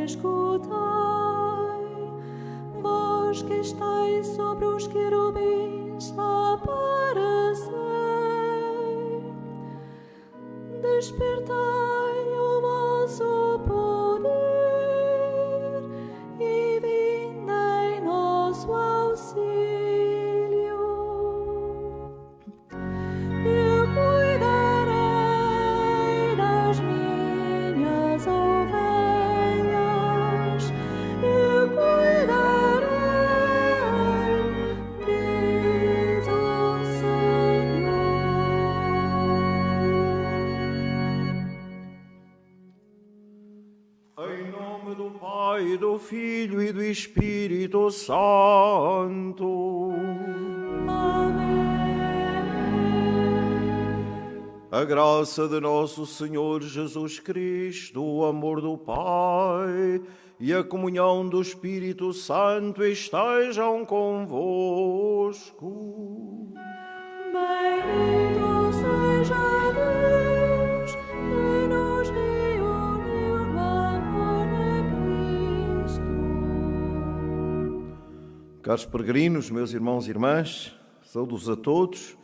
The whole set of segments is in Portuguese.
escutai, vós que estáis sobre os querubins, aparecei. Despertai o vosso poder e vinde em nosso auxílio. Eu cuidarei das minhas ovelhas, eu cuidarei, diz o Senhor. Em nome do Pai, do Filho e do Espírito Santo. A graça de nosso Senhor Jesus Cristo, o amor do Pai e a comunhão do Espírito Santo estejam convosco. Bendito seja Deus que nos reuniu no amor de Cristo. Caros peregrinos, meus irmãos e irmãs, saúdos a todos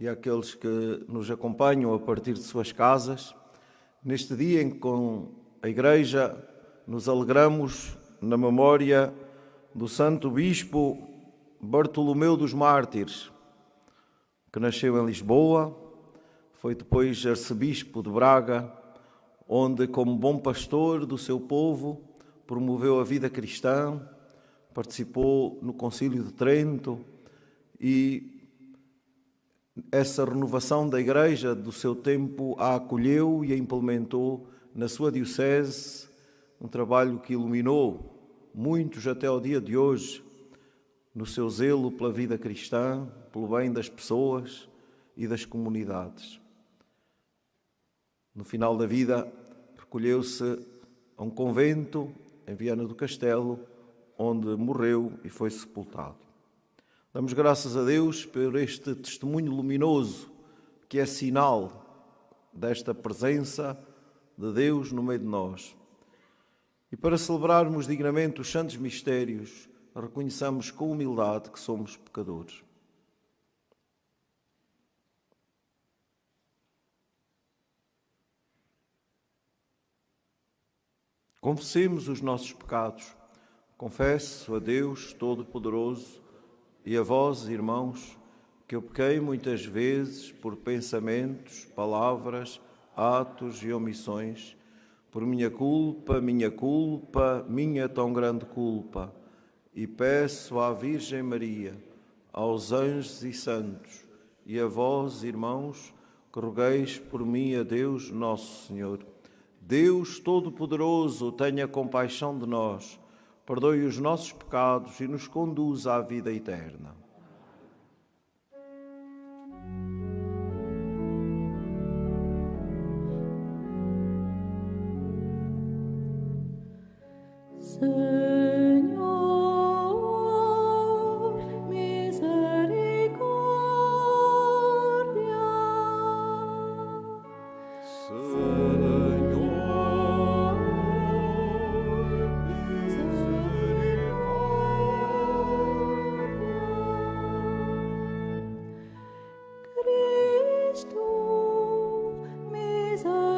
e àqueles que nos acompanham a partir de suas casas, neste dia em que com a Igreja nos alegramos na memória do Santo Bispo Bartolomeu dos Mártires, que nasceu em Lisboa, foi depois arcebispo de Braga, onde, como bom pastor do seu povo, promoveu a vida cristã, participou no Concílio de Trento e essa renovação da Igreja do seu tempo a acolheu e a implementou na sua diocese, um trabalho que iluminou muitos até ao dia de hoje, no seu zelo pela vida cristã, pelo bem das pessoas e das comunidades. No final da vida, recolheu-se a um convento em Viana do Castelo, onde morreu e foi sepultado. Damos graças a Deus por este testemunho luminoso, que é sinal desta presença de Deus no meio de nós. E para celebrarmos dignamente os santos mistérios, reconheçamos com humildade que somos pecadores. Confessemos os nossos pecados. Confesso a Deus Todo-Poderoso e a vós, irmãos, que eu pequei muitas vezes por pensamentos, palavras, atos e omissões, por minha culpa, minha tão grande culpa, e peço à Virgem Maria, aos anjos e santos, e a vós, irmãos, que rogueis por mim a Deus Nosso Senhor. Deus Todo-Poderoso, tenha compaixão de nós, perdoe os nossos pecados e nos conduza à vida eterna. Senhor, misericórdia. Cristo, misericórdia.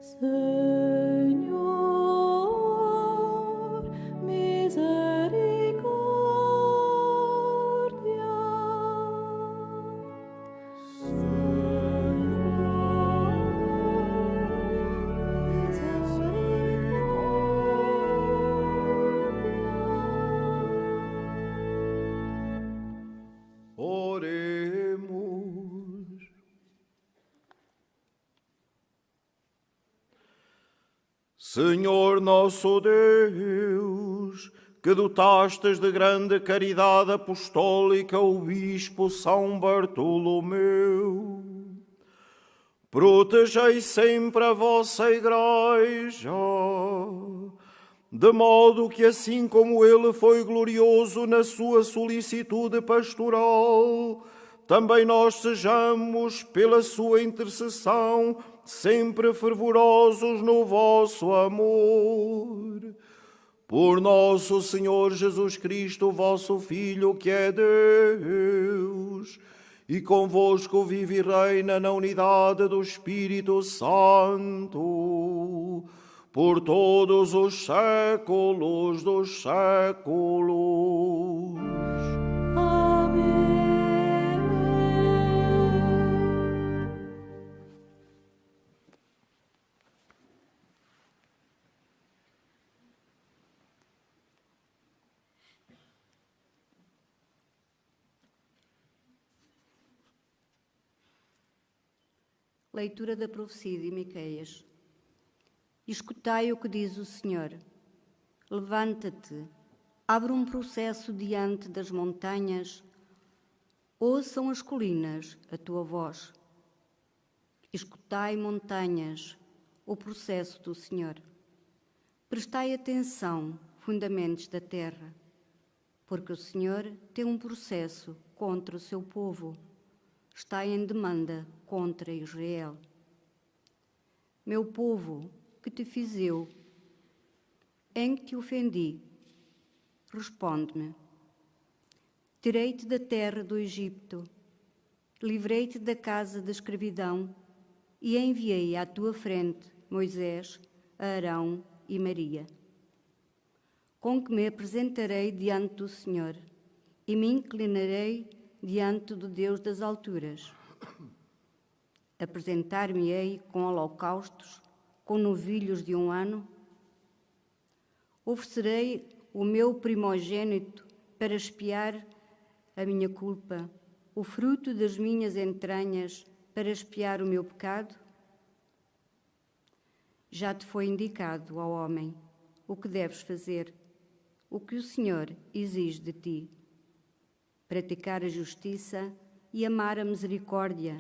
Senhor, misericórdia. Oremos. Senhor nosso Deus, que dotastes de grande caridade apostólica o Bispo São Bartolomeu, protegei sempre a vossa Igreja, de modo que assim como ele foi glorioso na sua solicitude pastoral, também nós sejamos, pela sua intercessão, sempre fervorosos no vosso amor. Por nosso Senhor Jesus Cristo, vosso Filho, que é Deus, e convosco vive e reina na unidade do Espírito Santo, por todos os séculos dos séculos. Amém. Leitura da profecia de Miqueias. Escutai o que diz o Senhor. Levanta-te, abre um processo diante das montanhas, ouçam as colinas a tua voz. Escutai, montanhas, o processo do Senhor. Prestai atenção, fundamentos da terra, porque o Senhor tem um processo contra o seu povo. Está em demanda contra Israel. Meu povo, que te fiz eu? Em que te ofendi? Responde-me. Tirei-te da terra do Egito, livrei-te da casa da escravidão e enviei à tua frente Moisés, Arão e Maria. Com que me apresentarei diante do Senhor e me inclinarei diante do Deus das alturas. Apresentar-me-ei com holocaustos, com novilhos de 1 ano? Oferecerei o meu primogênito para expiar a minha culpa, o fruto das minhas entranhas para expiar o meu pecado? Já te foi indicado, ó homem, o que deves fazer, o que o Senhor exige de ti. Praticar a justiça e amar a misericórdia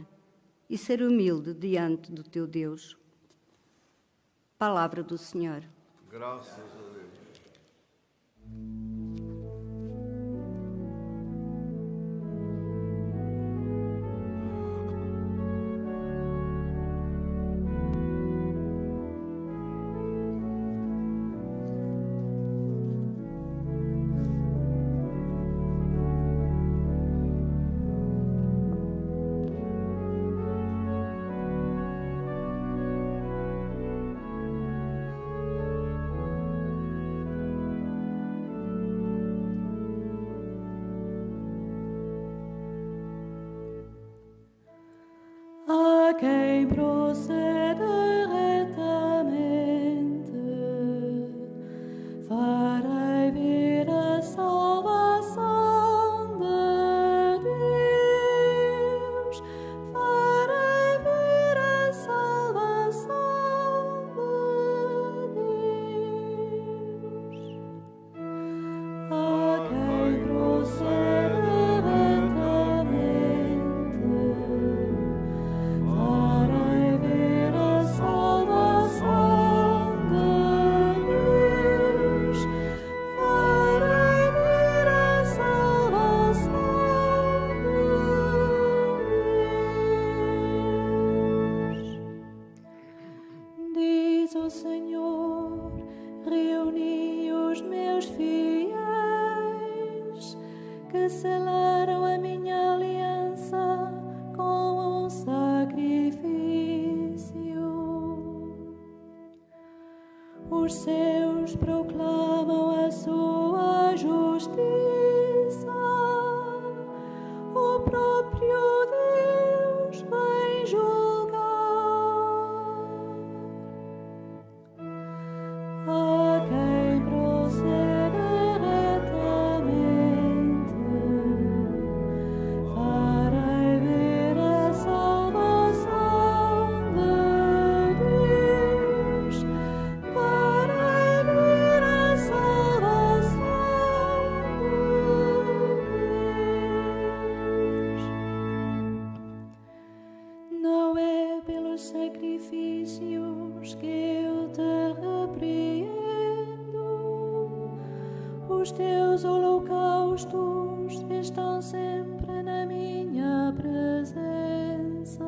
e ser humilde diante do teu Deus. Palavra do Senhor. Graças a Deus. A quem procede retamente, farei vir a salvação de Deus, farei vir a salvação de Deus. A quem procede farei vir a salvação de Deus, farei vir a salvação de Deus. Diz o Senhor: reuni os meus fiéis, que selaram a minha aliança com um sacrifício. Os seus proclamam a sua justiça, o próprio Deus vem julgar. A quem procede retamente, farei vir a salvação de Deus, farei vir a salvação. os teus holocaustos estão sempre na minha presença.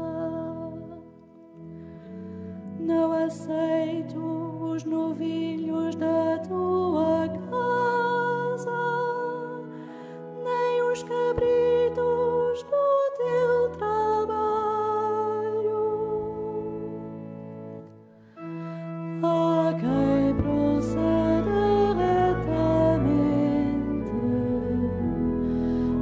Não aceito os novilhos da tua casa, nem os cabritos do teu trabalho. A quem procede retamente,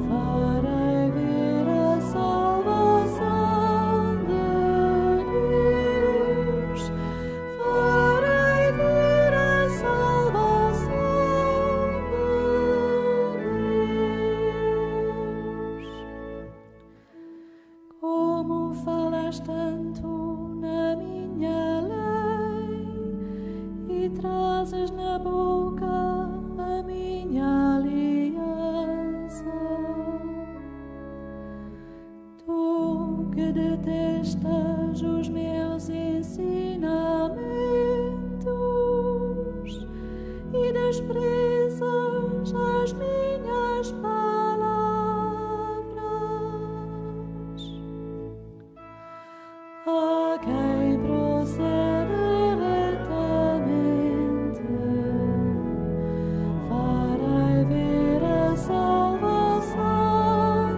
farei ver a salvação de Deus. Farei ver a salvação de Deus. Como falas tanto na minha lei e trazes na boca a minha aliança. Tu que detestas os meus ensinamentos e desprezas as minhas palavras. A quem procede retamente, farei ver a salvação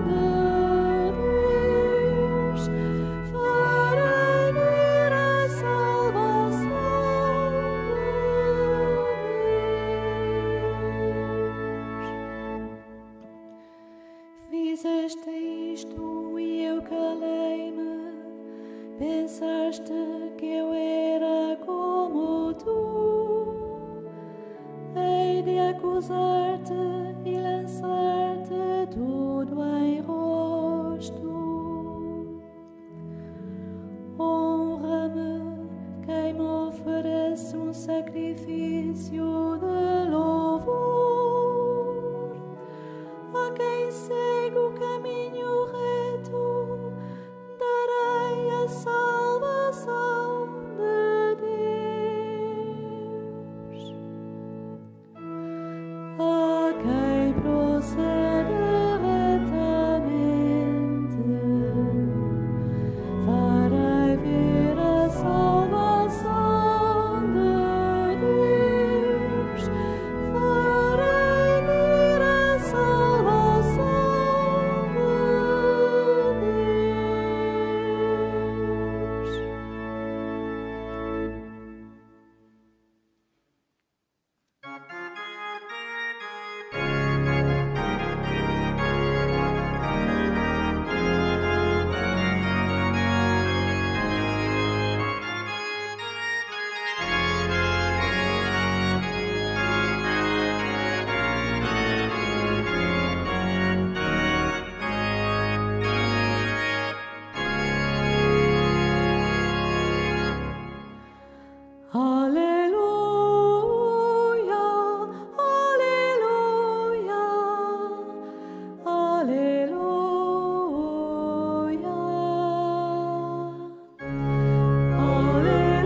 de Deus. Farei ver a salvação de Deus. Fizeste isto e eu calei-me. Pensaste que eu era como tu. Hei de acusar-te e lançar-te tudo em rosto. Honra-me quem me oferece um sacrifício de louvor. A quem segue o caminho reto, darei a salvação de Deus. A quem procede retamente, farei ver a salvação de Deus. Farei ver a salvação de Deus. Aleluia, aleluia, aleluia. Aleluia,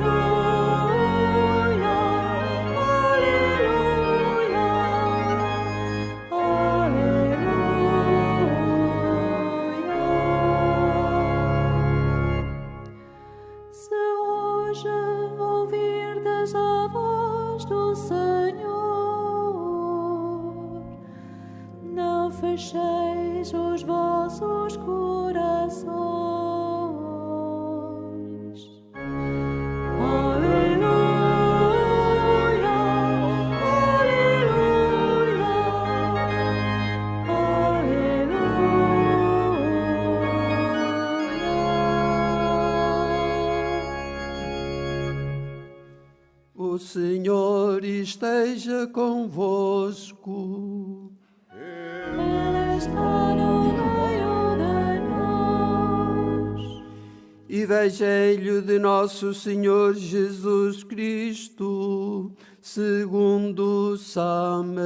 aleluia. Se hoje ouvirdes a voz do Senhor, não fecheis os vossos corações. Aleluia, aleluia. O Senhor esteja convosco. Ele está no meio de nós. Evangelho de nosso Senhor Jesus Cristo, segundo São Mateus.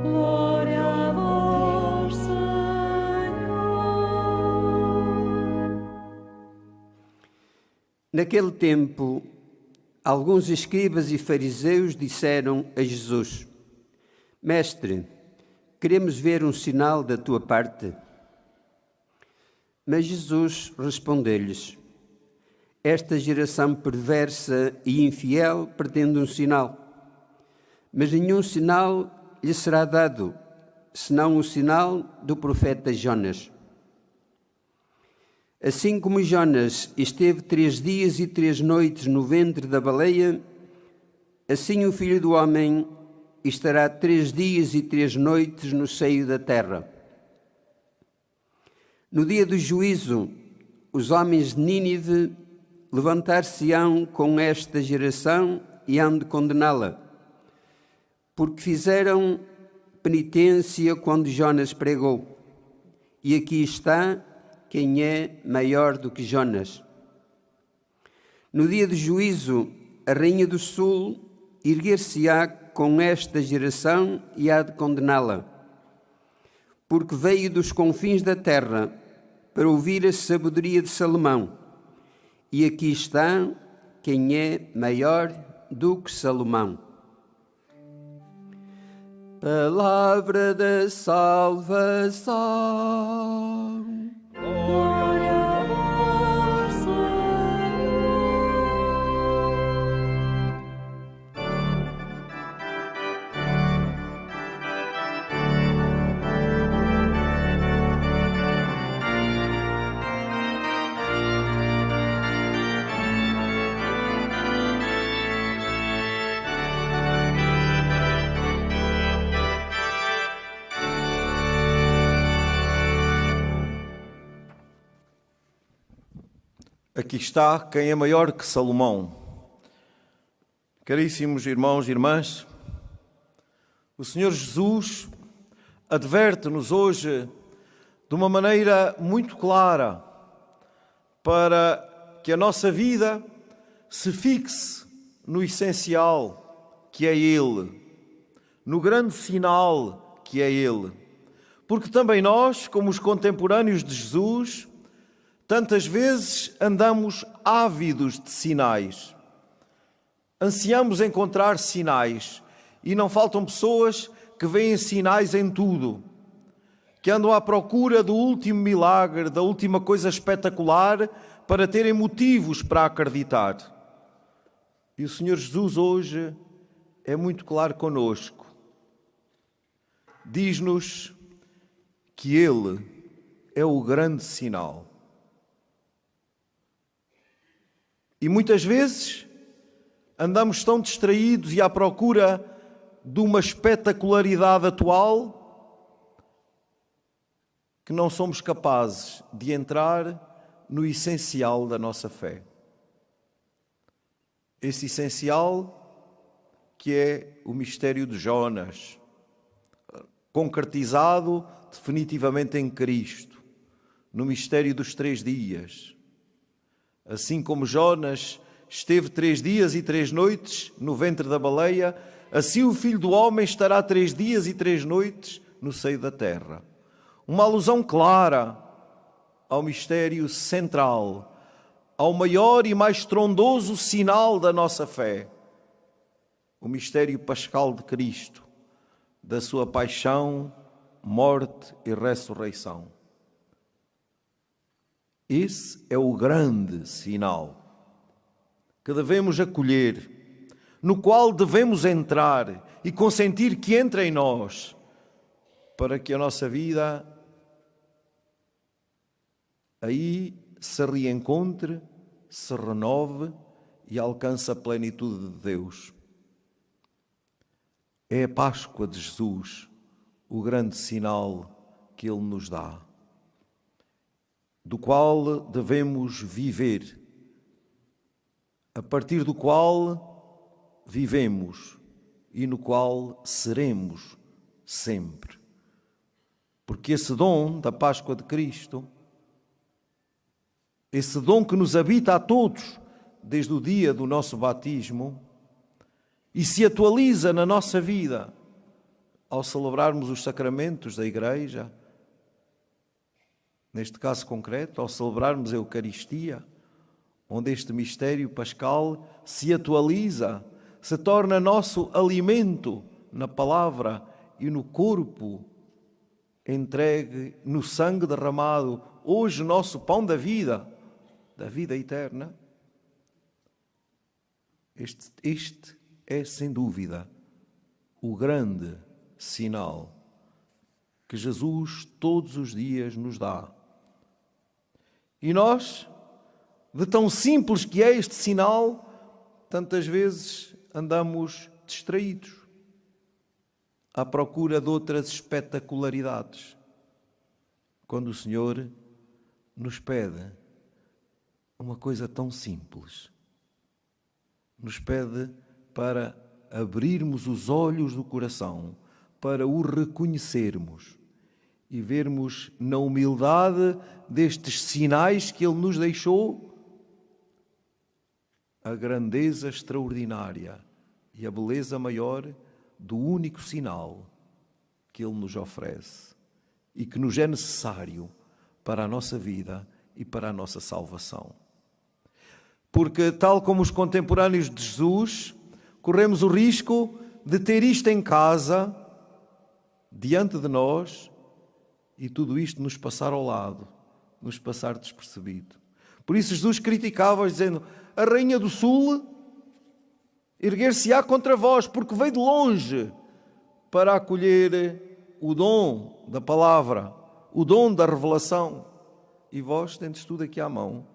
Glória a vós, Senhor. Naquele tempo, Alguns escribas e fariseus disseram a Jesus: Mestre, queremos ver um sinal da tua parte. Mas Jesus respondeu-lhes: Esta geração perversa e infiel pretende um sinal, mas nenhum sinal lhe será dado, senão o sinal do profeta Jonas. Assim como Jonas esteve 3 dias e 3 noites no ventre da baleia, assim o Filho do Homem estará 3 dias e 3 noites no seio da terra. No dia do juízo, os homens de Nínive levantar-se-ão com esta geração e hão de condená-la, porque fizeram penitência quando Jonas pregou. E aqui está quem é maior do que Jonas. No dia do juízo, a rainha do sul erguer-se-á com esta geração e há de condená-la, porque veio dos confins da terra para ouvir a sabedoria de Salomão. E aqui está quem é maior do que Salomão. Palavra da salvação. Glória a vós, Senhor. Aqui está quem é maior que Salomão. Caríssimos irmãos e irmãs, o Senhor Jesus adverte-nos hoje de uma maneira muito clara para que a nossa vida se fixe no essencial, que é Ele, no grande sinal, que é Ele. Porque também nós, como os contemporâneos de Jesus, tantas vezes andamos ávidos de sinais. Ansiamos encontrar sinais e não faltam pessoas que veem sinais em tudo, que andam à procura do último milagre, da última coisa espetacular para terem motivos para acreditar. E o Senhor Jesus hoje é muito claro conosco. Diz-nos que Ele é o grande sinal. E muitas vezes andamos tão distraídos e à procura de uma espetacularidade atual que não somos capazes de entrar no essencial da nossa fé. Esse essencial que é o mistério de Jonas, concretizado definitivamente em Cristo, no mistério dos 3 dias. Assim como Jonas esteve 3 dias e 3 noites no ventre da baleia, assim o Filho do Homem estará 3 dias e 3 noites no seio da terra. Uma alusão clara ao mistério central, ao maior e mais estrondoso sinal da nossa fé, o mistério pascal de Cristo, da sua paixão, morte e ressurreição. Esse é o grande sinal que devemos acolher, no qual devemos entrar e consentir que entre em nós, para que a nossa vida aí se reencontre, se renove e alcance a plenitude de Deus. É a Páscoa de Jesus o grande sinal que Ele nos dá, do qual devemos viver, a partir do qual vivemos e no qual seremos sempre. Porque esse dom da Páscoa de Cristo, esse dom que nos habita a todos desde o dia do nosso batismo e se atualiza na nossa vida ao celebrarmos os sacramentos da Igreja, neste caso concreto, ao celebrarmos a Eucaristia, onde este mistério pascal se atualiza, se torna nosso alimento na palavra e no corpo entregue, no sangue derramado, hoje nosso pão da vida eterna. Este é, sem dúvida, o grande sinal que Jesus todos os dias nos dá. E nós, de tão simples que é este sinal, tantas vezes andamos distraídos, à procura de outras espetacularidades, quando o Senhor nos pede uma coisa tão simples. Nos pede para abrirmos os olhos do coração, para o reconhecermos e vermos na humildade destes sinais que Ele nos deixou a grandeza extraordinária e a beleza maior do único sinal que Ele nos oferece e que nos é necessário para a nossa vida e para a nossa salvação. Porque, tal como os contemporâneos de Jesus, corremos o risco de ter isto em casa, diante de nós, e tudo isto nos passar ao lado, nos passar despercebido. Por isso Jesus criticava-os, dizendo: a rainha do sul erguer-se-á contra vós, porque veio de longe para acolher o dom da palavra, o dom da revelação. E vós tendes tudo aqui à mão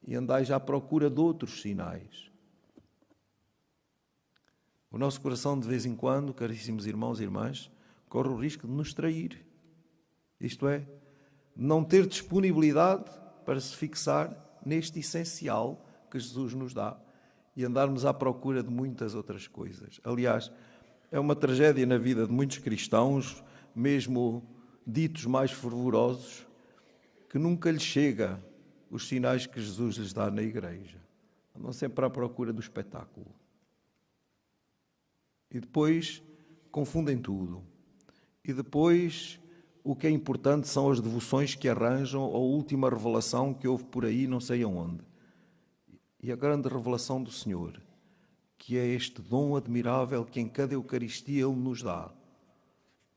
e andais à procura de outros sinais. O nosso coração, de vez em quando, caríssimos irmãos e irmãs, corre o risco de nos trair. Isto é, de não ter disponibilidade para se fixar neste essencial que Jesus nos dá e andarmos à procura de muitas outras coisas. Aliás, é uma tragédia na vida de muitos cristãos, mesmo ditos mais fervorosos, que nunca lhes chega os sinais que Jesus lhes dá na igreja. Andam sempre à procura do espetáculo. E depois confundem tudo. E depois o que é importante são as devoções que arranjam, a última revelação que houve por aí, não sei aonde. E a grande revelação do Senhor, que é este dom admirável que em cada Eucaristia Ele nos dá,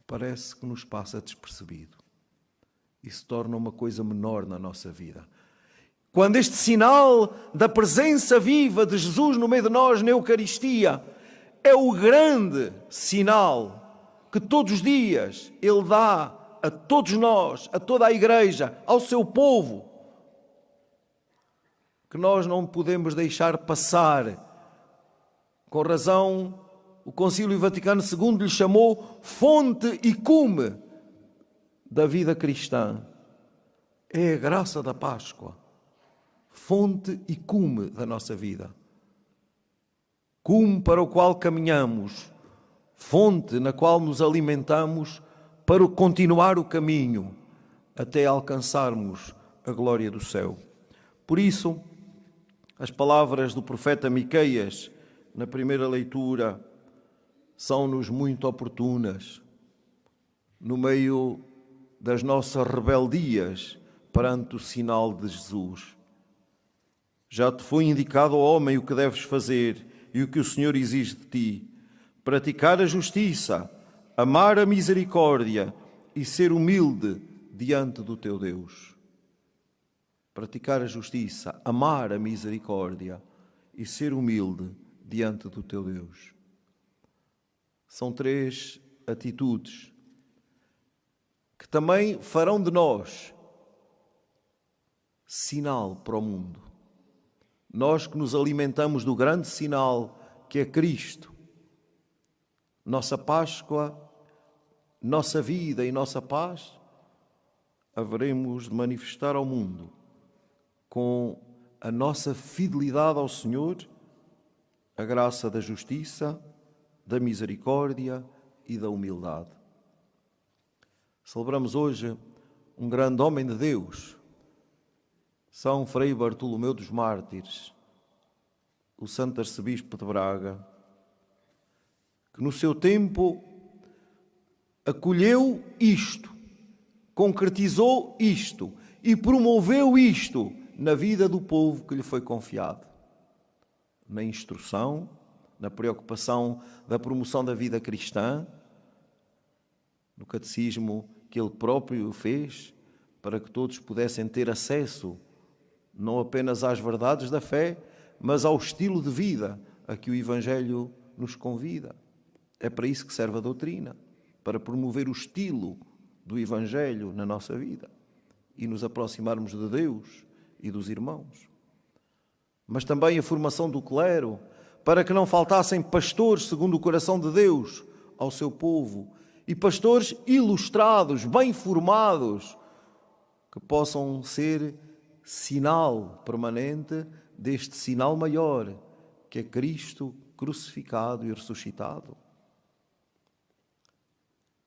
parece que nos passa despercebido e se torna uma coisa menor na nossa vida. Quando este sinal da presença viva de Jesus no meio de nós na Eucaristia é o grande sinal que todos os dias Ele dá a todos nós, a toda a Igreja, ao seu povo, que nós não podemos deixar passar. Com razão, o Concílio Vaticano II lhe chamou fonte e cume da vida cristã. É a graça da Páscoa, fonte e cume da nossa vida. Cume para o qual caminhamos, fonte na qual nos alimentamos para continuar o caminho até alcançarmos a glória do céu. Por isso, as palavras do profeta Miqueias, na primeira leitura, são-nos muito oportunas, no meio das nossas rebeldias perante o sinal de Jesus. Já te foi indicado, ó homem, o que deves fazer e o que o Senhor exige de ti: praticar a justiça, amar a misericórdia e ser humilde diante do teu Deus. Praticar a justiça, amar a misericórdia e ser humilde diante do teu Deus. São 3 atitudes que também farão de nós sinal para o mundo. Nós que nos alimentamos do grande sinal que é Cristo, nossa Páscoa, nossa vida e nossa paz, haveremos de manifestar ao mundo com a nossa fidelidade ao Senhor, a graça da justiça, da misericórdia e da humildade. Celebramos hoje um grande homem de Deus, São Frei Bartolomeu dos Mártires, o Santo Arcebispo de Braga, que no seu tempo acolheu isto, concretizou isto e promoveu isto na vida do povo que lhe foi confiado, na instrução, na preocupação da promoção da vida cristã, no catecismo que ele próprio fez, para que todos pudessem ter acesso não apenas às verdades da fé, mas ao estilo de vida a que o Evangelho nos convida. É para isso que serve a doutrina, para promover o estilo do Evangelho na nossa vida e nos aproximarmos de Deus e dos irmãos. Mas também a formação do clero, para que não faltassem pastores segundo o coração de Deus ao seu povo, e pastores ilustrados, bem formados, que possam ser sinal permanente deste sinal maior, que é Cristo crucificado e ressuscitado.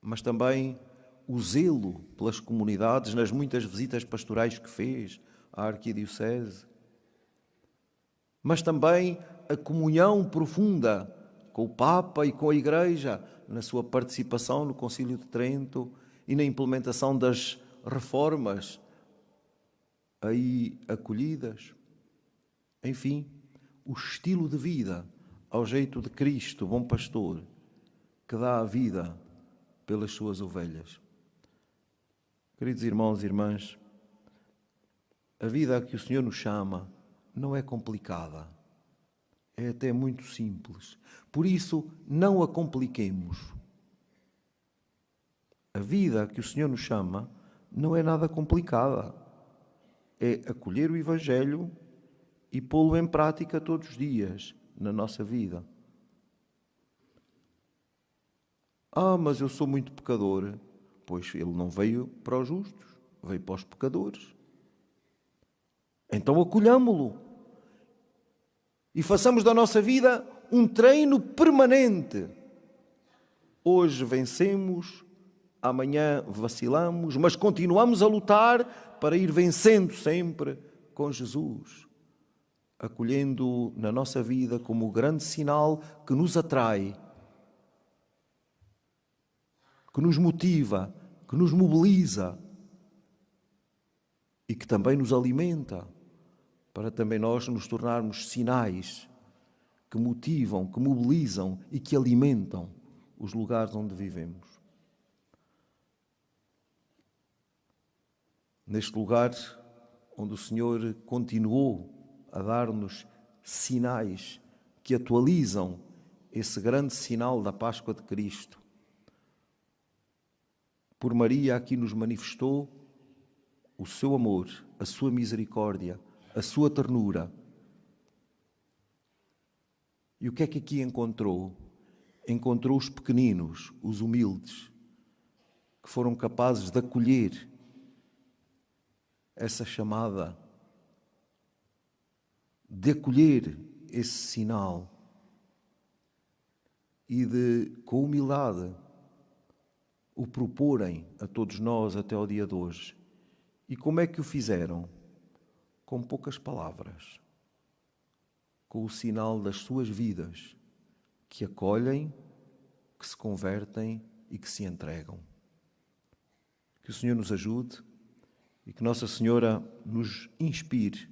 Mas também o zelo pelas comunidades nas muitas visitas pastorais que fez à Arquidiocese. Mas também a comunhão profunda com o Papa e com a Igreja na sua participação no Concílio de Trento e na implementação das reformas aí acolhidas. Enfim, o estilo de vida ao jeito de Cristo, bom pastor, que dá a vida pelas suas ovelhas. Queridos irmãos e irmãs, a vida a que o Senhor nos chama não é complicada, é até muito simples. Por isso, não a compliquemos. A vida a que o Senhor nos chama não é nada complicada. É acolher o Evangelho e pô-lo em prática todos os dias na nossa vida. Mas eu sou muito pecador. Pois ele não veio para os justos, veio para os pecadores. Então acolhamo-lo e façamos da nossa vida um treino permanente. Hoje vencemos, amanhã vacilamos, mas continuamos a lutar para ir vencendo sempre com Jesus, acolhendo na nossa vida como o grande sinal que nos atrai, que nos motiva, que nos mobiliza e que também nos alimenta, para também nós nos tornarmos sinais que motivam, que mobilizam e que alimentam os lugares onde vivemos. Neste lugar onde o Senhor continuou a dar-nos sinais que atualizam esse grande sinal da Páscoa de Cristo, por Maria aqui nos manifestou o seu amor, a sua misericórdia, a sua ternura. E o que é que aqui encontrou? Encontrou os pequeninos, os humildes, que foram capazes de acolher essa chamada, de acolher esse sinal e de, com humildade, o proporem a todos nós até ao dia de hoje. E como é que o fizeram? Com poucas palavras, com o sinal das suas vidas, que acolhem, que se convertem e que se entregam. Que o Senhor nos ajude e que Nossa Senhora nos inspire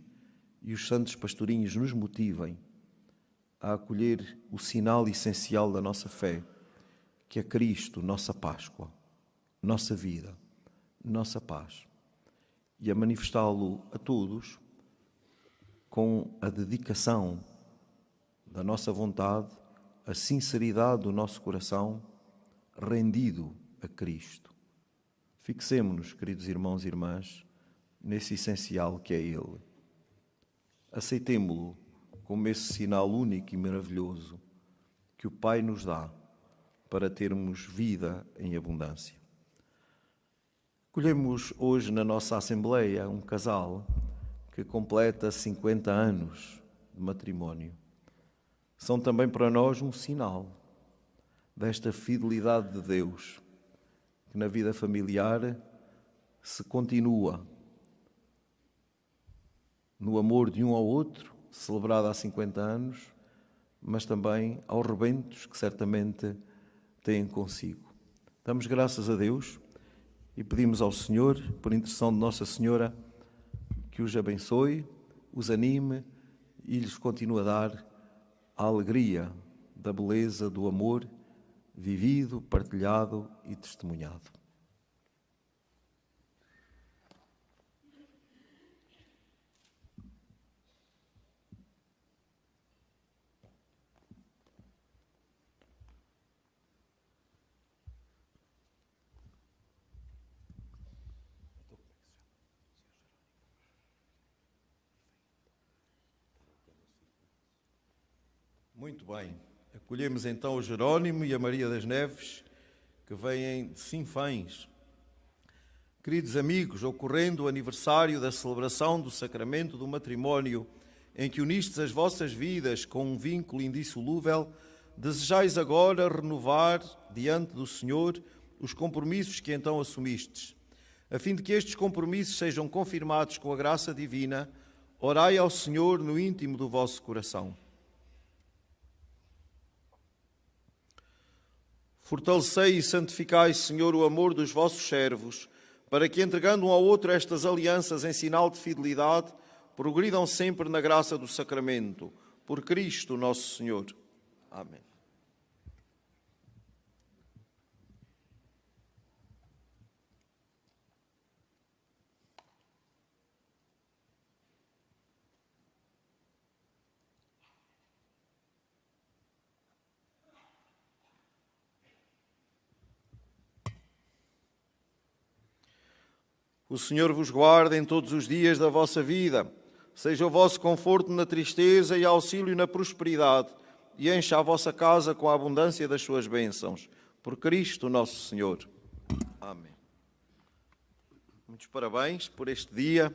e os santos pastorinhos nos motivem a acolher o sinal essencial da nossa fé, que é Cristo, nossa Páscoa, nossa vida, nossa paz, e a manifestá-lo a todos com a dedicação da nossa vontade, a sinceridade do nosso coração rendido a Cristo. Fixemo-nos, queridos irmãos e irmãs, nesse essencial que é Ele. Aceitemo-lo como esse sinal único e maravilhoso que o Pai nos dá para termos vida em abundância. Acolhemos hoje na nossa Assembleia um casal que completa 50 anos de matrimónio. São também para nós um sinal desta fidelidade de Deus, que na vida familiar se continua no amor de um ao outro, celebrado há 50 anos, mas também aos rebentos que certamente têm consigo. Damos graças a Deus e pedimos ao Senhor, por intercessão de Nossa Senhora, que os abençoe, os anime e lhes continue a dar a alegria da beleza do amor vivido, partilhado e testemunhado. Muito bem. Acolhemos então o Jerónimo e a Maria das Neves, que vêm de Sinfãs. Queridos amigos, ocorrendo o aniversário da celebração do sacramento do matrimónio, em que unistes as vossas vidas com um vínculo indissolúvel, desejais agora renovar diante do Senhor os compromissos que então assumistes. A fim de que estes compromissos sejam confirmados com a graça divina, orai ao Senhor no íntimo do vosso coração. Fortalecei e santificai, Senhor, o amor dos vossos servos, para que, entregando um ao outro estas alianças em sinal de fidelidade, progridam sempre na graça do sacramento. Por Cristo nosso Senhor. Amém. O Senhor vos guarde em todos os dias da vossa vida, seja o vosso conforto na tristeza e auxílio na prosperidade, e encha a vossa casa com a abundância das suas bênçãos. Por Cristo nosso Senhor. Amém. Muitos parabéns por este dia.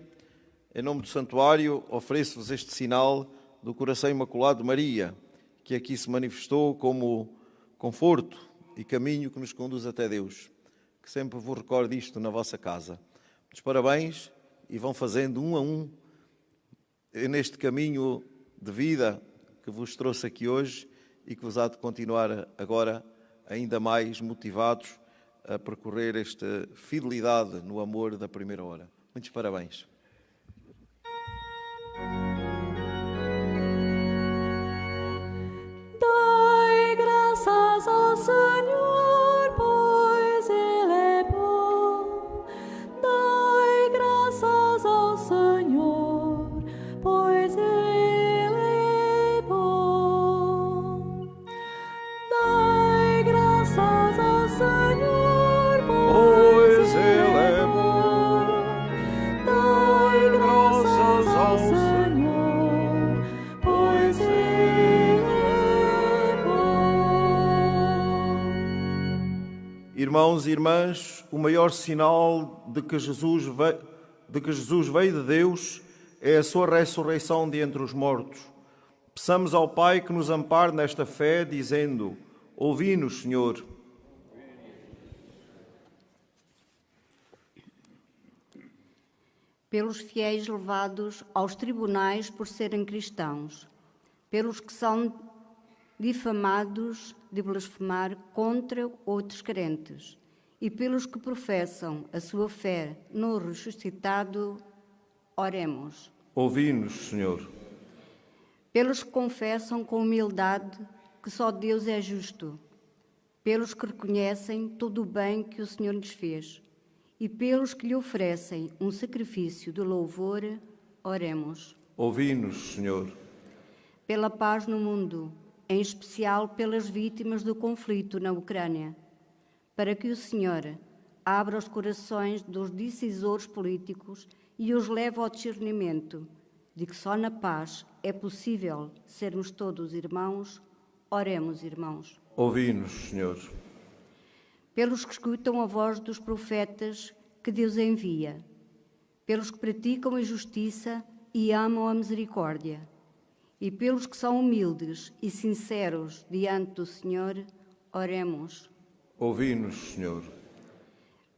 Em nome do Santuário, ofereço-vos este sinal do coração imaculado de Maria, que aqui se manifestou como conforto e caminho que nos conduz até Deus. Que sempre vos recorde isto na vossa casa. Muitos parabéns e vão fazendo um a um neste caminho de vida que vos trouxe aqui hoje e que vos há de continuar agora ainda mais motivados a percorrer esta fidelidade no amor da primeira hora. Muitos parabéns. Dai graças ao Senhor, pois Ele é bom. Dai graças ao Senhor, pois Ele é bom. Dai graças ao Senhor, pois Ele é bom. Dai graças ao Senhor, pois Ele é bom. Irmãos e irmãs, o maior sinal de que Jesus veio de Deus é a sua ressurreição de entre os mortos. Peçamos ao Pai que nos ampare nesta fé, dizendo: ouvi-nos, Senhor. Pelos fiéis levados aos tribunais por serem cristãos, pelos que são difamados de blasfemar contra outros crentes, e pelos que professam a sua fé no ressuscitado, oremos. Ouvi-nos, Senhor. Pelos que confessam com humildade que só Deus é justo, pelos que reconhecem todo o bem que o Senhor lhes fez, e pelos que lhe oferecem um sacrifício de louvor, oremos. Ouvi-nos, Senhor. Pela paz no mundo, em especial pelas vítimas do conflito na Ucrânia, para que o Senhor abra os corações dos decisores políticos e os leve ao discernimento de que só na paz é possível sermos todos irmãos, oremos, irmãos. Ouvi-nos, Senhor. Pelos que escutam a voz dos profetas que Deus envia, pelos que praticam a justiça e amam a misericórdia, e pelos que são humildes e sinceros diante do Senhor, oremos. Ouvi-nos, Senhor.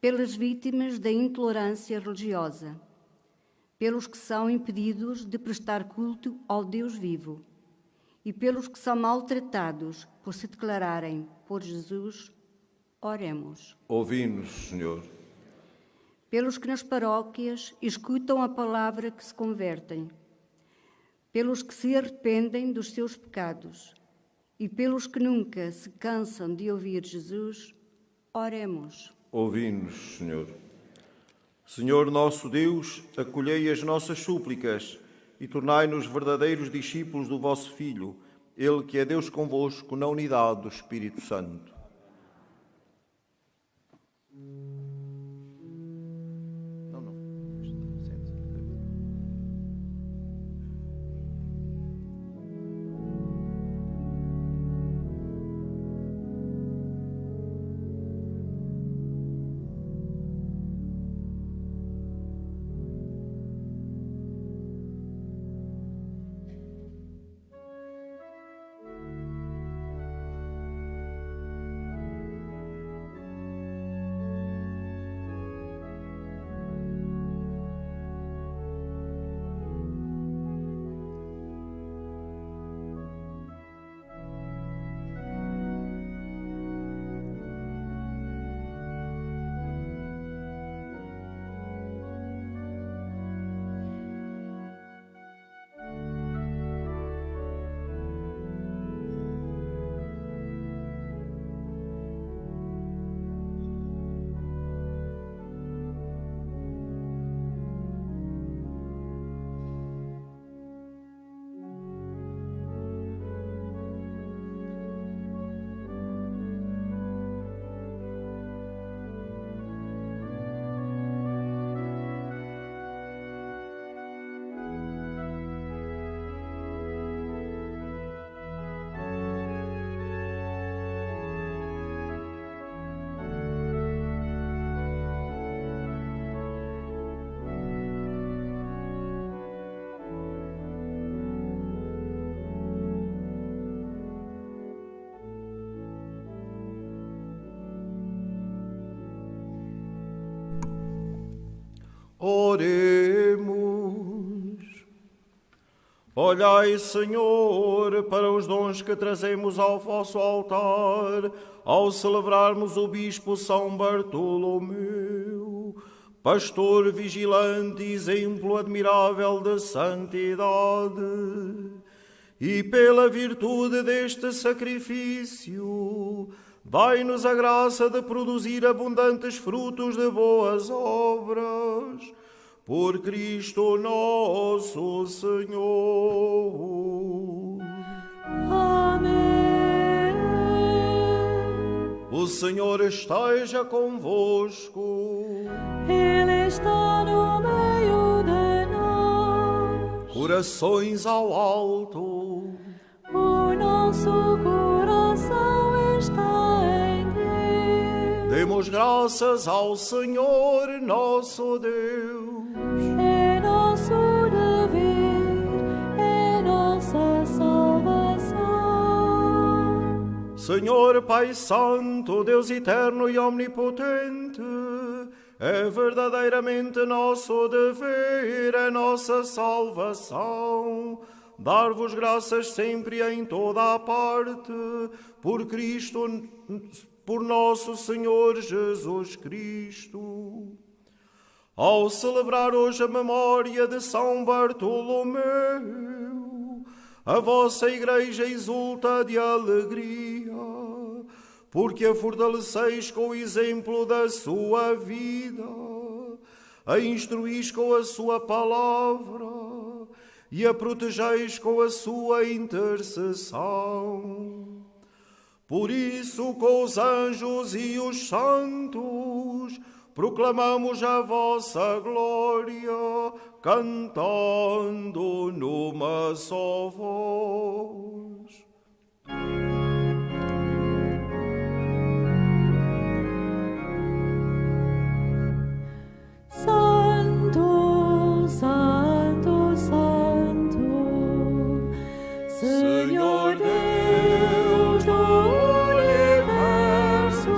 Pelas vítimas da intolerância religiosa, pelos que são impedidos de prestar culto ao Deus vivo, e pelos que são maltratados por se declararem por Jesus, oremos. Ouvi-nos, Senhor. pelos que nas paróquias escutam a palavra que se convertem, pelos que se arrependem dos seus pecados e pelos que nunca se cansam de ouvir Jesus, oremos. Ouvi-nos, Senhor. Senhor nosso Deus, acolhei as nossas súplicas e tornai-nos verdadeiros discípulos do vosso Filho, Ele que é Deus convosco na unidade do Espírito Santo. Oremos. Olhai, Senhor, para os dons que trazemos ao vosso altar, ao celebrarmos o Bispo São Bartolomeu, pastor vigilante e exemplo admirável de santidade. E pela virtude deste sacrifício, dai-nos a graça de produzir abundantes frutos de boas obras, por Cristo nosso Senhor. Amém. O Senhor esteja convosco. Ele está no meio de nós. Corações ao alto. O nosso coração está em Deus. Demos graças ao Senhor nosso Deus. É nosso dever, é nossa salvação. Senhor Pai Santo, Deus eterno e omnipotente, é verdadeiramente nosso dever, é nossa salvação, dar-vos graças sempre e em toda a parte, por Cristo, por nosso Senhor Jesus Cristo. Ao celebrar hoje a memória de São Bartolomeu, a vossa Igreja exulta de alegria, porque a fortaleceis com o exemplo da sua vida, a instruís com a sua palavra e a protegeis com a sua intercessão. Por isso, com os anjos e os santos, proclamamos a vossa glória, cantando numa só voz. Santo, Santo, Santo, Senhor Deus do universo,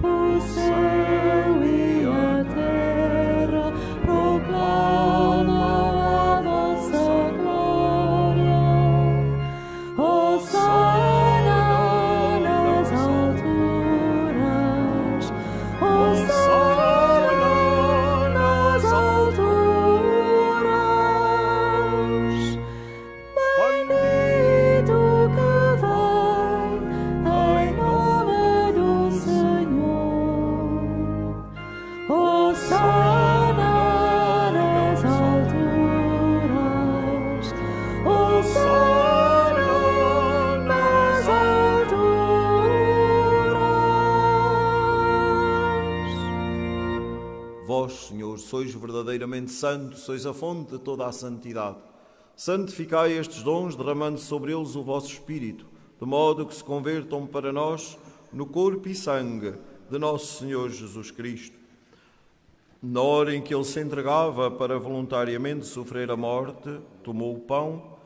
o céu e a terra proclamam a vossa glória. vós, Senhor, sois verdadeiramente santo, sois a fonte de toda a santidade. Santificai estes dons, derramando sobre eles o vosso Espírito, de modo que se convertam para nós no corpo e sangue de nosso Senhor Jesus Cristo. Na hora em que ele se entregava para voluntariamente sofrer a morte, tomou o pão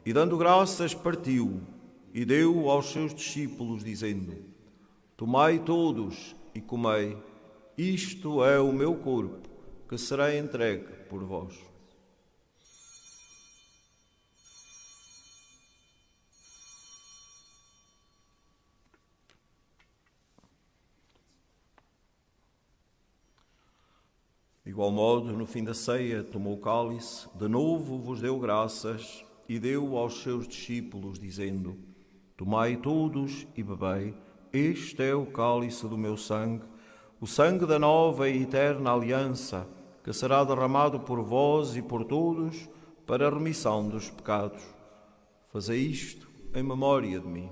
e, dando graças, partiu e deu aos seus discípulos, dizendo: Tomai todos e comei, isto é o meu corpo, que será entregue por vós. De igual modo, no fim da ceia, tomou o cálice, de novo vos deu graças e deu aos seus discípulos, dizendo: Tomai todos e bebei, este é o cálice do meu sangue, o sangue da nova e eterna aliança, que será derramado por vós e por todos para a remissão dos pecados. Fazei isto em memória de mim.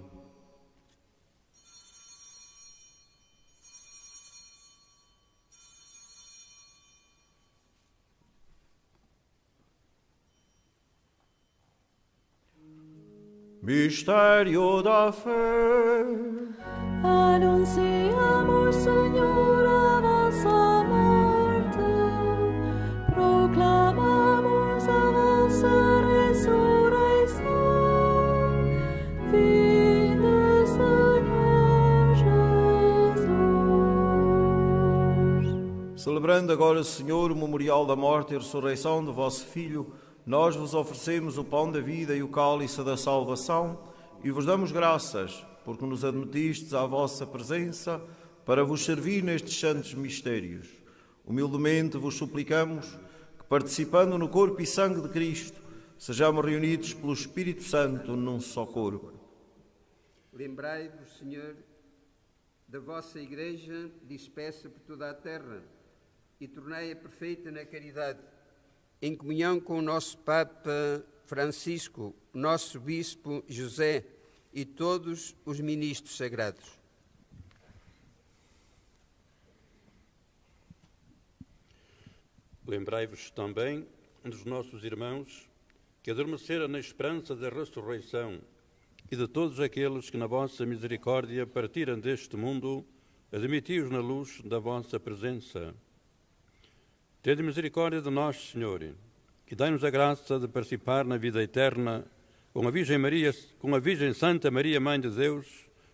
Mistério da fé. Anunciamos, Senhor, a vossa morte, proclamamos a vossa ressurreição. Vinde, Senhor Jesus. Celebrando agora, Senhor, o memorial da morte e ressurreição do vosso Filho, nós vos oferecemos o pão da vida e o cálice da salvação e vos damos graças, porque nos admitistes à vossa presença para vos servir nestes santos mistérios. Humildemente vos suplicamos que, participando no corpo e sangue de Cristo, sejamos reunidos pelo Espírito Santo num só corpo. Lembrai-vos, Senhor, da vossa Igreja dispersa por toda a terra e tornai-a perfeita na caridade, em comunhão com o nosso Papa Francisco, nosso Bispo José e todos os ministros sagrados. Lembrai-vos também dos nossos irmãos que adormeceram na esperança da ressurreição e de todos aqueles que na vossa misericórdia partiram deste mundo, admiti-os na luz da vossa presença. Tende misericórdia de nós, Senhor, e dai-nos a graça de participar na vida eterna com a Virgem Maria, com a Virgem Santa Maria, Mãe de Deus,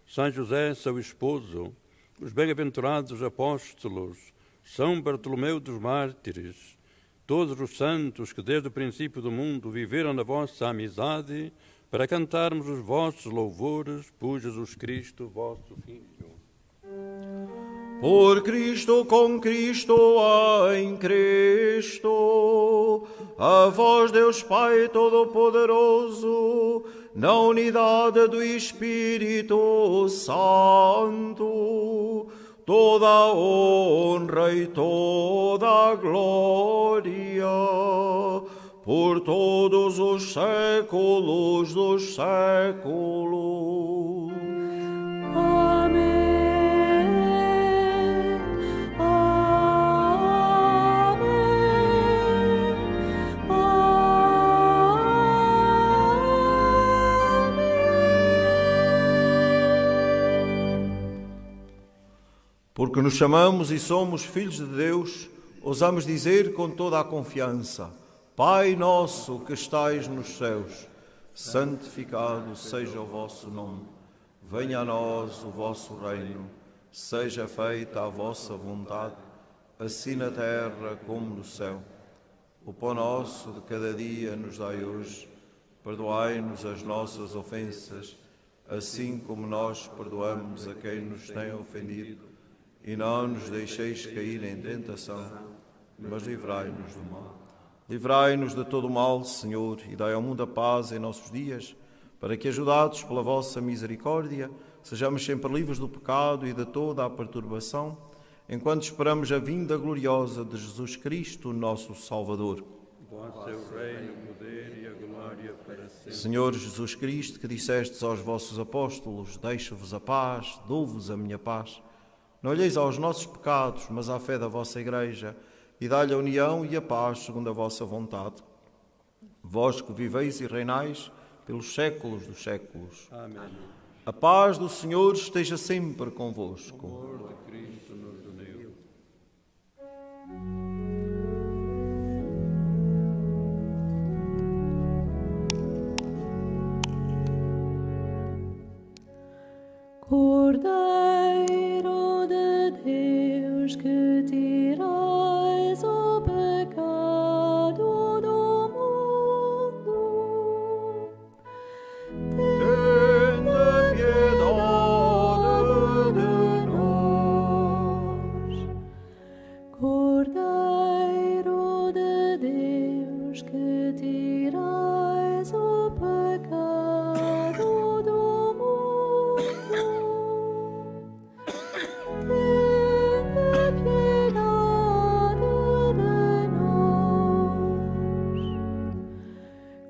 São José, seu esposo, os bem-aventurados apóstolos, São Bartolomeu dos Mártires, todos os santos que desde o princípio do mundo viveram na vossa amizade, para cantarmos os vossos louvores por Jesus Cristo, vosso Filho. Por Cristo, com Cristo, em Cristo, a vós, Deus Pai Todo-Poderoso, na unidade do Espírito Santo, toda a honra e toda a glória, por todos os séculos dos séculos. Amém. Porque nos chamamos e somos filhos de Deus, ousamos dizer com toda a confiança: Pai nosso que estais nos céus, santificado seja o vosso nome. Venha a nós o vosso reino. Seja feita a vossa vontade, assim na terra como no céu. O pão nosso de cada dia nos dai hoje. Perdoai-nos as nossas ofensas, assim como nós perdoamos a quem nos tem ofendido. E não nos deixeis cair em tentação, mas livrai-nos do mal. Livrai-nos de todo o mal, Senhor, e dai ao mundo a paz em nossos dias, para que, ajudados pela vossa misericórdia, sejamos sempre livres do pecado e de toda a perturbação, enquanto esperamos a vinda gloriosa de Jesus Cristo, nosso Salvador. Vosso é o reino, o poder e a glória para sempre. Senhor Jesus Cristo, que dissestes aos vossos apóstolos: deixo-vos a paz, dou-vos a minha paz. Não olheis aos nossos pecados, mas à fé da vossa Igreja, e dá-lhe a união e a paz segundo a vossa vontade. Vós que viveis e reinais pelos séculos dos séculos. Amém. A paz do Senhor esteja sempre convosco. O amor de Cristo nos uniu. Cordeiro de Deus, que tirais o pecado do mundo, Tende piedade de nós. Cordeiro de Deus, que tirais o pecado do mundo, tende piedade de nós.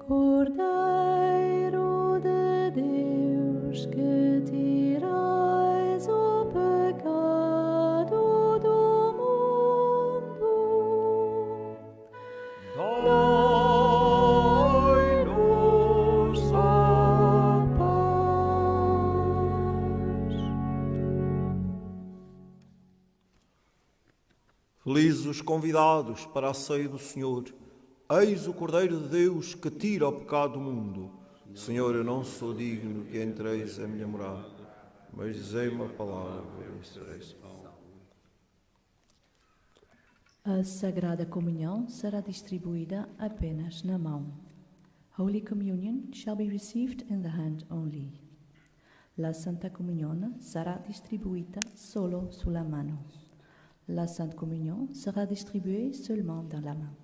Cordeiro de Deus, que tirais o pecado do mundo, Dai-nos a paz. Felizes os convidados para a ceia do Senhor. Eis o Cordeiro de Deus que tira o pecado do mundo. Senhor, eu não sou digno que entreis a minha morada, mas dizei uma palavra e serei salvo. A Sagrada Comunhão será distribuída apenas na mão. Holy Communion shall be received in the hand only. La Santa Comunione sarà distribuita solo sulla mano. La Sainte Communion sera distribuée seulement dans la main.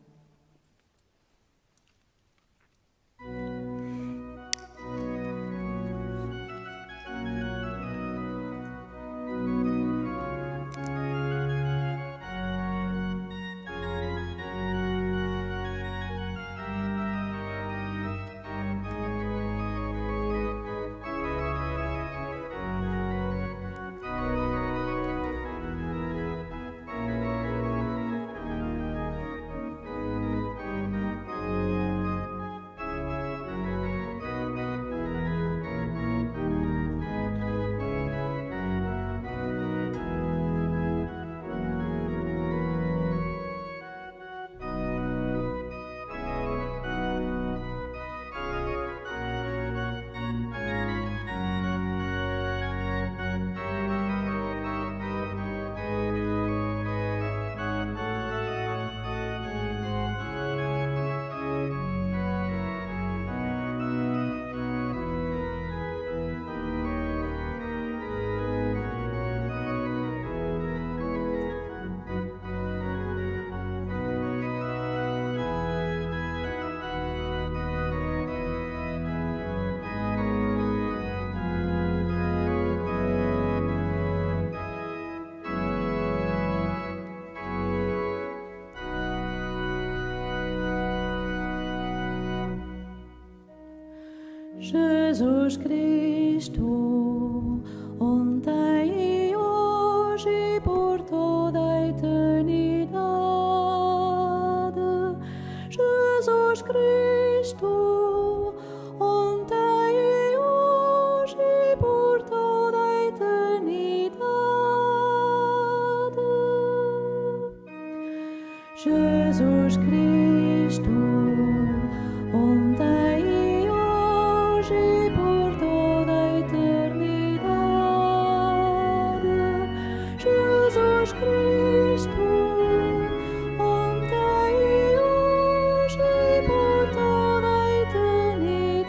Jesus Cristo, ontem e hoje e por toda a eternidade. Jesus Cristo, ontem e hoje e por toda a eternidade. Jesus Cristo, ontem e hoje e por toda a eternidade. Jesus Cristo, ontem e hoje e por toda a eternidade.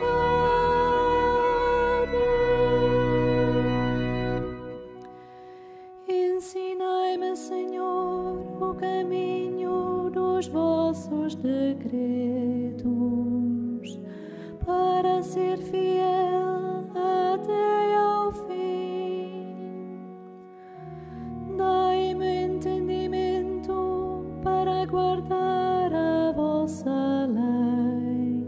Ensinai-me, Senhor, o caminho dos vossos decretos, para ser fiel até ao fim. Dai-me entendimento para guardar a vossa lei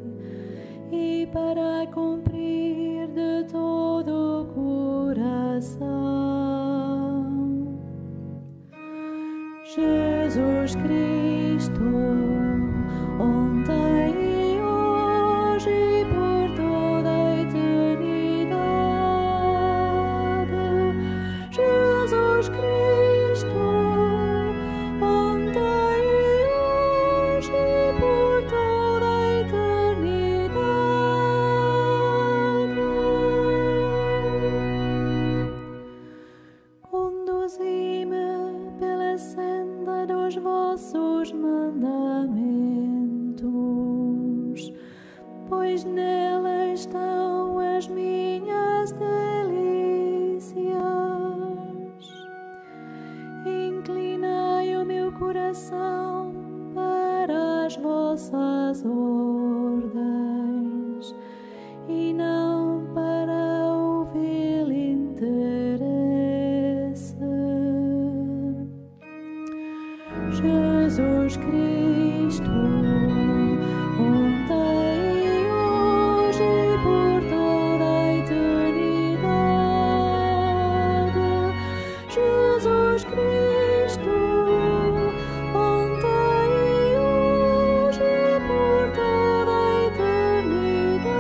e para cumprir de todo o coração. Jesus Jesus Cristo, ontem e hoje e por toda a eternidade. Jesus Cristo, ontem e hoje e por toda a eternidade. Conduzi-me pela senda dos vossos mandamentos, pois nela estão as minhas delícias. Inclinai o meu coração para as vossas ordens e não para o vil interesse. Jesus Cristo, ontem e hoje e por toda a eternidade. Jesus Cristo, ontem e hoje e por toda a eternidade.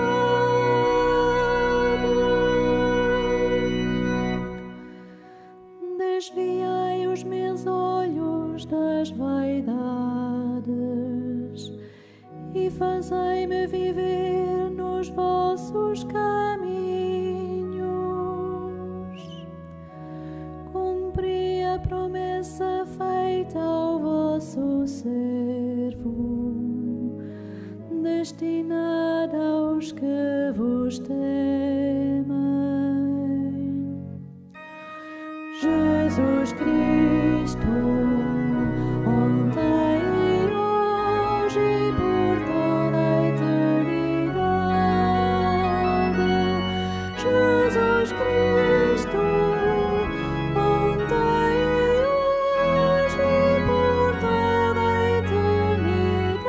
Desviai os meus olhos das vaidades e fazei-me viver nos vossos caminhos. Cumpri a promessa feita ao vosso servo, destinada aos que vos temem. Jesus Cristo, ontem e hoje e por toda a eternidade. Jesus Cristo, ontem e hoje e por toda a eternidade.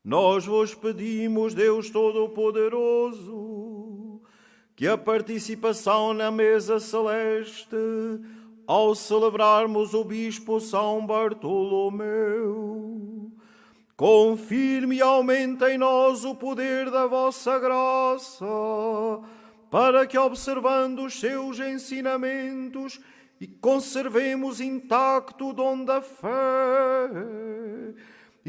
nós vos pedimos, Deus Todo-Poderoso, que a participação na mesa celeste, ao celebrarmos o Bispo São Bartolomeu, confirme e aumente em nós o poder da vossa graça, para que, observando os seus ensinamentos, e conservemos intacto o dom da fé,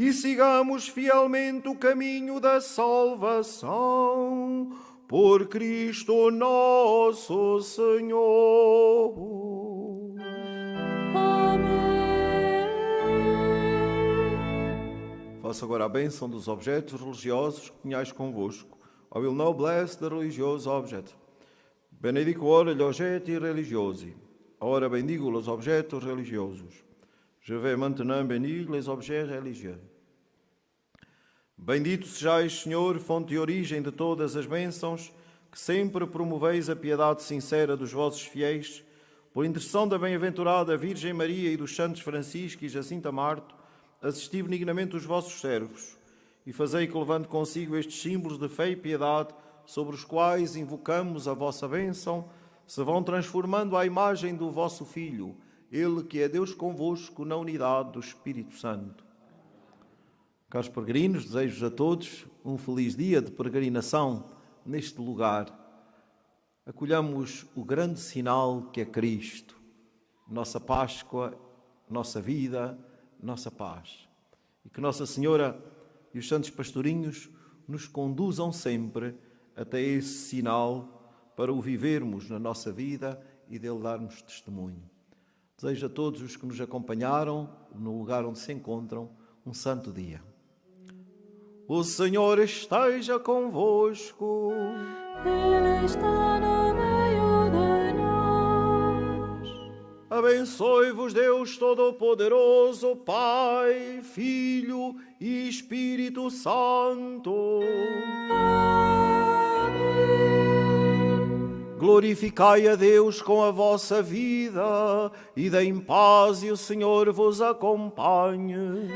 e sigamos fielmente o caminho da salvação, por Cristo nosso Senhor. Faço agora a bênção dos objetos religiosos que tenhais convosco. I will now bless the religious object. Benedico ora gli oggetti religiosi. Ora bendigo os objetos religiosos. Je vais maintenant bénir les objets religieux. Bendito sejais, Senhor, fonte e origem de todas as bênçãos, que sempre promoveis a piedade sincera dos vossos fiéis, por intercessão da bem-aventurada Virgem Maria e dos santos Francisco e Jacinta Marto, assisti benignamente os vossos servos, e fazei que, levando consigo estes símbolos de fé e piedade, sobre os quais invocamos a vossa bênção, se vão transformando à imagem do vosso Filho, Ele que é Deus convosco na unidade do Espírito Santo. Caros peregrinos, desejo a todos um feliz dia de peregrinação neste lugar. Acolhamos o grande sinal que é Cristo, nossa Páscoa, nossa vida, nossa paz. E que Nossa Senhora e os santos pastorinhos nos conduzam sempre até esse sinal para o vivermos na nossa vida e dele darmos testemunho. Desejo a todos os que nos acompanharam no lugar onde se encontram um santo dia. O Senhor esteja convosco. Ele está no meio de nós. Abençoe-vos Deus Todo-Poderoso, Pai, Filho e Espírito Santo. Amém. Glorificai a Deus com a vossa vida e deem paz e o Senhor vos acompanhe.